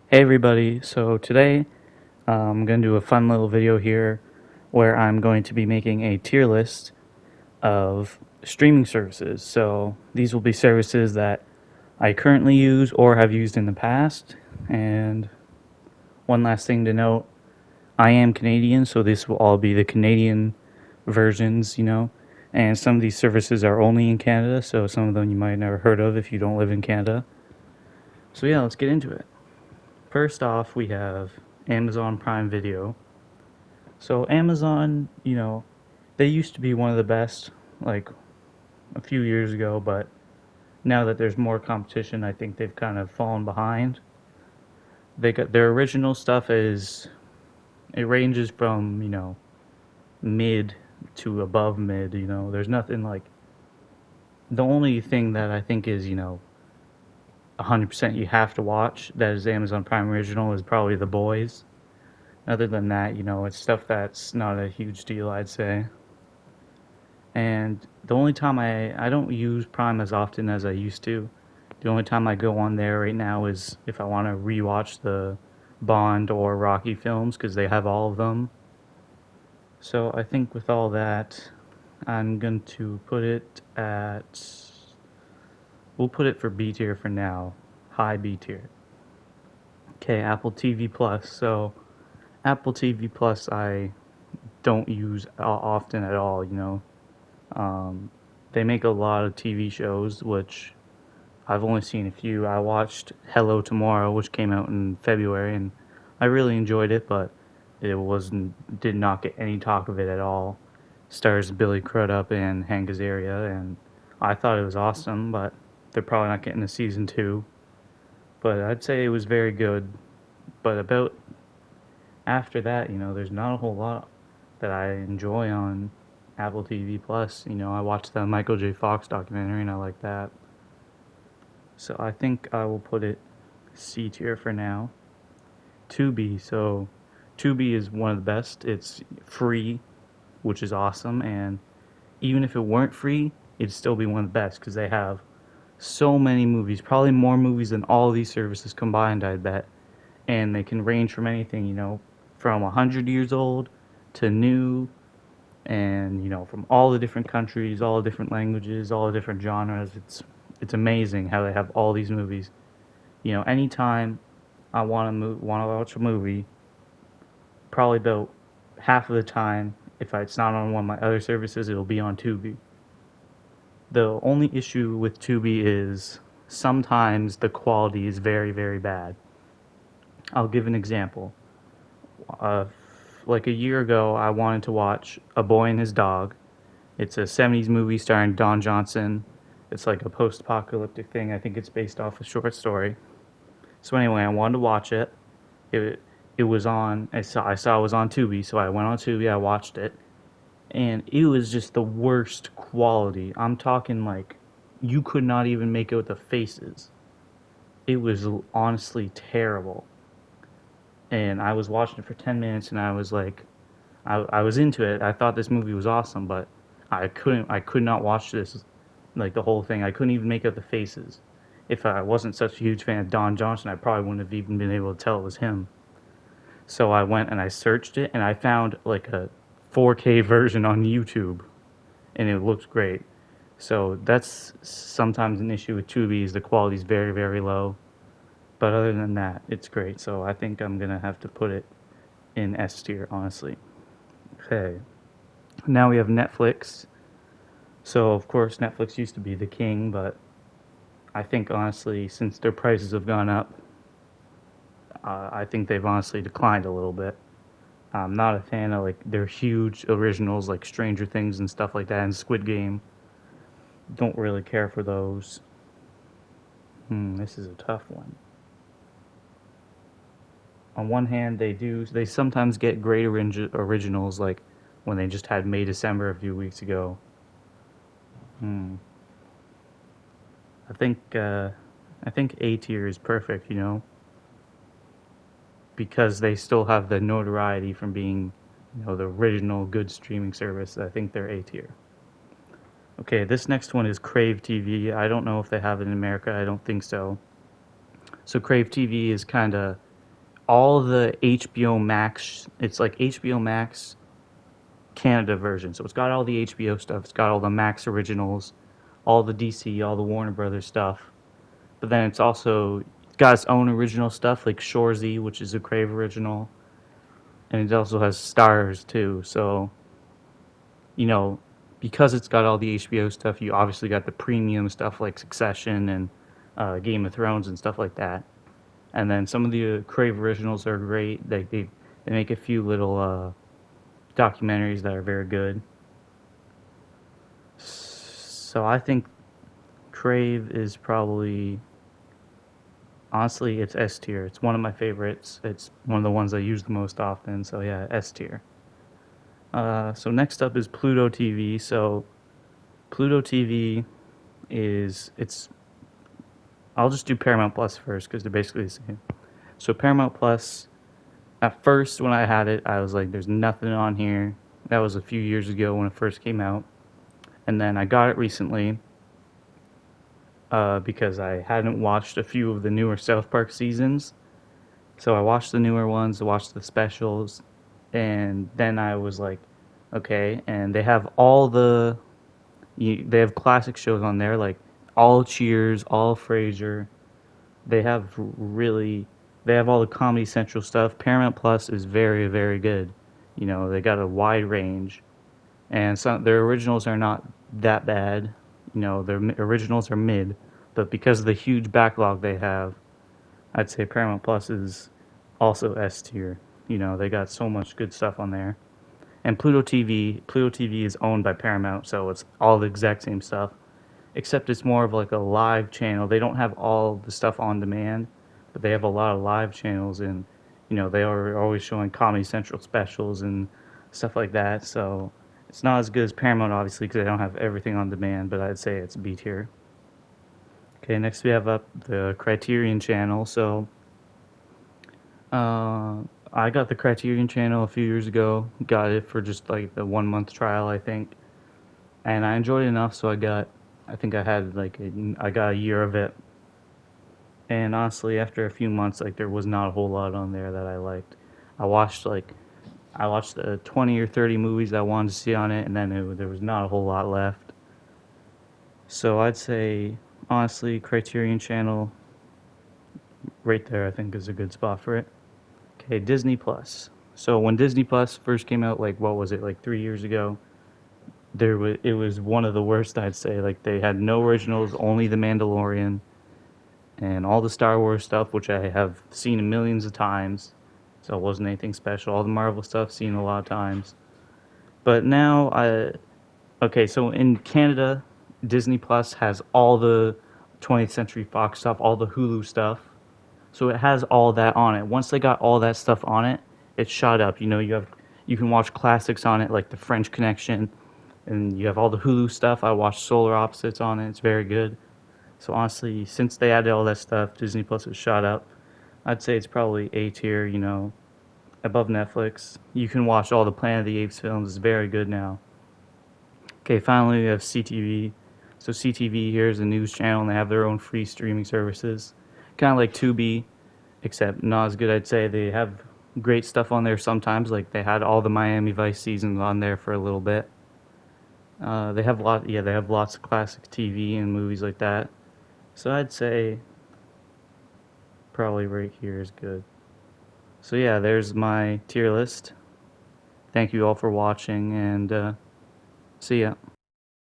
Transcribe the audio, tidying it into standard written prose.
Hey everybody, so today I'm going to do a fun little video here where I'm going to be making a tier list of streaming services. So these will be services that I currently use or have used in the past. And one last thing to note, I am Canadian, so this will all be the Canadian versions. And some of these services are only in Canada, so some of them you might have never heard of if you don't live in Canada. So yeah, let's get into it. First off, we have Amazon Prime Video. So Amazon, they used to be one of the best like a few years ago, but now that there's more competition, I think they've kind of fallen behind. They got their original stuff is it ranges from, mid to above mid. There's nothing like the only thing that I think is, 100% you have to watch that is Amazon Prime original is probably The Boys. Other than that, it's stuff that's not a huge deal, I'd say. And the only time I don't use Prime as often as I used to. The only time I go on there right now is if I want to rewatch the Bond or Rocky films because they have all of them. So I think with all that, I'm going to put it at. We'll put it for B tier for now. High B tier. Okay, Apple TV Plus. So Apple TV Plus I don't use often at all. Um, they make a lot of TV shows, which I've only seen a few. I watched Hello Tomorrow, which came out in February, and I really enjoyed it, but did not get any talk of it at all. Stars Billy Crudup and Hank Azaria, and I thought it was awesome, but they're probably not getting a season two. But I'd say it was very good. But about after that, there's not a whole lot that I enjoy on Apple TV Plus. I watched the Michael J. Fox documentary, and I like that. So I think I will put it C tier for now. Tubi. So Tubi is one of the best. It's free, which is awesome. And even if it weren't free, it'd still be one of the best because they have so many movies, probably more movies than all these services combined, I bet. And they can range from anything, from 100 years old to new, and from all the different countries, all the different languages, all the different genres. It's amazing how they have all these movies. Anytime I want to watch a movie, probably about half of the time, if it's not on one of my other services, it'll be on Tubi. The only issue with Tubi is sometimes the quality is very, very bad. I'll give an example. Uh, like a year ago, I wanted to watch A Boy and His Dog. It's a 70s movie starring Don Johnson. It's like a post apocalyptic thing. I think it's based off a short story. So anyway, I wanted to watch it. It it was on. I saw it was on Tubi, so I went on Tubi. I watched it, and it was just the worst quality. I'm talking like you could not even make out the faces. It was honestly terrible. And I was watching it for 10 minutes, and I was like, I was into it. I thought this movie was awesome, but I could not watch this like the whole thing. I couldn't even make out the faces. If I wasn't such a huge fan of Don Johnson, I probably wouldn't have even been able to tell it was him. So I went and I searched it and I found like a 4K version on YouTube and it looked great. So that's sometimes an issue with Tubi is the quality's very, very low. But other than that, it's great. So I think I'm gonna have to put it in S tier, honestly. Okay. Now we have Netflix. So of course Netflix used to be the king, but I think honestly, since their prices have gone up, I think they've honestly declined a little bit. I'm not a fan of like their huge originals like Stranger Things and stuff like that and Squid Game. Don't really care for those. This is a tough one. On one hand, they sometimes get great originals like when they just had May December a few weeks ago. Hmm. I think uh, I think A tier is perfect, because they still have the notoriety from being, the original good streaming service. I think they're A tier. Okay, this next one is Crave TV. I don't know if they have it in America. I don't think so. So Crave TV is kind of all the HBO Max. It's like HBO Max Canada version. So it's got all the HBO stuff. It's got all the Max originals, all the DC, all the Warner Brothers stuff. But then it's got its own original stuff like Shoresy, which is a Crave original, and it also has Stars too. So you know, because it's got all the HBO stuff, you obviously got the premium stuff like Succession and Game of Thrones and stuff like that. And then some of the Crave originals are great. They make a few little documentaries that are very good. So I think Crave is probably honestly it's S tier. It's one of my favorites. It's one of the ones I use the most often. So yeah, S tier. So next up is Pluto TV. So Pluto TV is it's I'll just do Paramount Plus first because they're basically the same. So Paramount Plus, at first when I had it, I was like, "There's nothing on here." That was a few years ago when it first came out, and then I got it recently because I hadn't watched a few of the newer South Park seasons. So I watched the newer ones, I watched the specials, and then I was like, "Okay." And they have they have classic shows on there like all Cheers, all Frasier. They have really they have all the Comedy Central stuff. Paramount Plus is very very good. They got a wide range, and some their originals are not that bad. Their originals are mid, but because of the huge backlog they have, I'd say Paramount Plus is also S tier. They got so much good stuff on there. And Pluto TV is owned by Paramount, so it's all the exact same stuff, except it's more of like a live channel. They don't have all the stuff on demand, but they have a lot of live channels, and they are always showing Comedy Central specials and stuff like that. So it's not as good as Paramount, obviously, because they don't have everything on demand. But I'd say it's B tier. Okay, next we have up the Criterion Channel. So uh, I got the Criterion Channel a few years ago. Got it for just like the 1 month trial, I think, and I enjoyed it enough. So I think I had I got a year of it. And honestly, after a few months, like there was not a whole lot on there that I liked. I watched like I watched the 20 or 30 movies I wanted to see on it, and then there was not a whole lot left. So I'd say honestly, Criterion Channel right there, I think is a good spot for it. Okay, Disney Plus. So when Disney Plus first came out, like what was it, like 3 years ago? It was one of the worst, I'd say. Like they had no originals, only The Mandalorian and all the Star Wars stuff, which I have seen millions of times. So it wasn't anything special. All the Marvel stuff seen a lot of times. But now okay, so in Canada, Disney Plus has all the 20th Century Fox stuff, all the Hulu stuff. So it has all that on it. Once they got all that stuff on it, it shot up. You can watch classics on it like The French Connection, and you have all the Hulu stuff. I watched Solar Opposites on it. It's very good. So honestly, since they added all that stuff, Disney Plus has shot up. I'd say it's probably A tier, above Netflix. You can watch all the Planet of the Apes films. It's very good now. Okay, finally we have CTV. So CTV here is a news channel, and they have their own free streaming services. Kind of like Tubi, except not as good, I'd say. They have great stuff on there sometimes. Like they had all the Miami Vice seasons on there for a little bit. They have lots of classic TV and movies like that. So I'd say probably right here is good. So yeah, there's my tier list. Thank you all for watching, and see ya.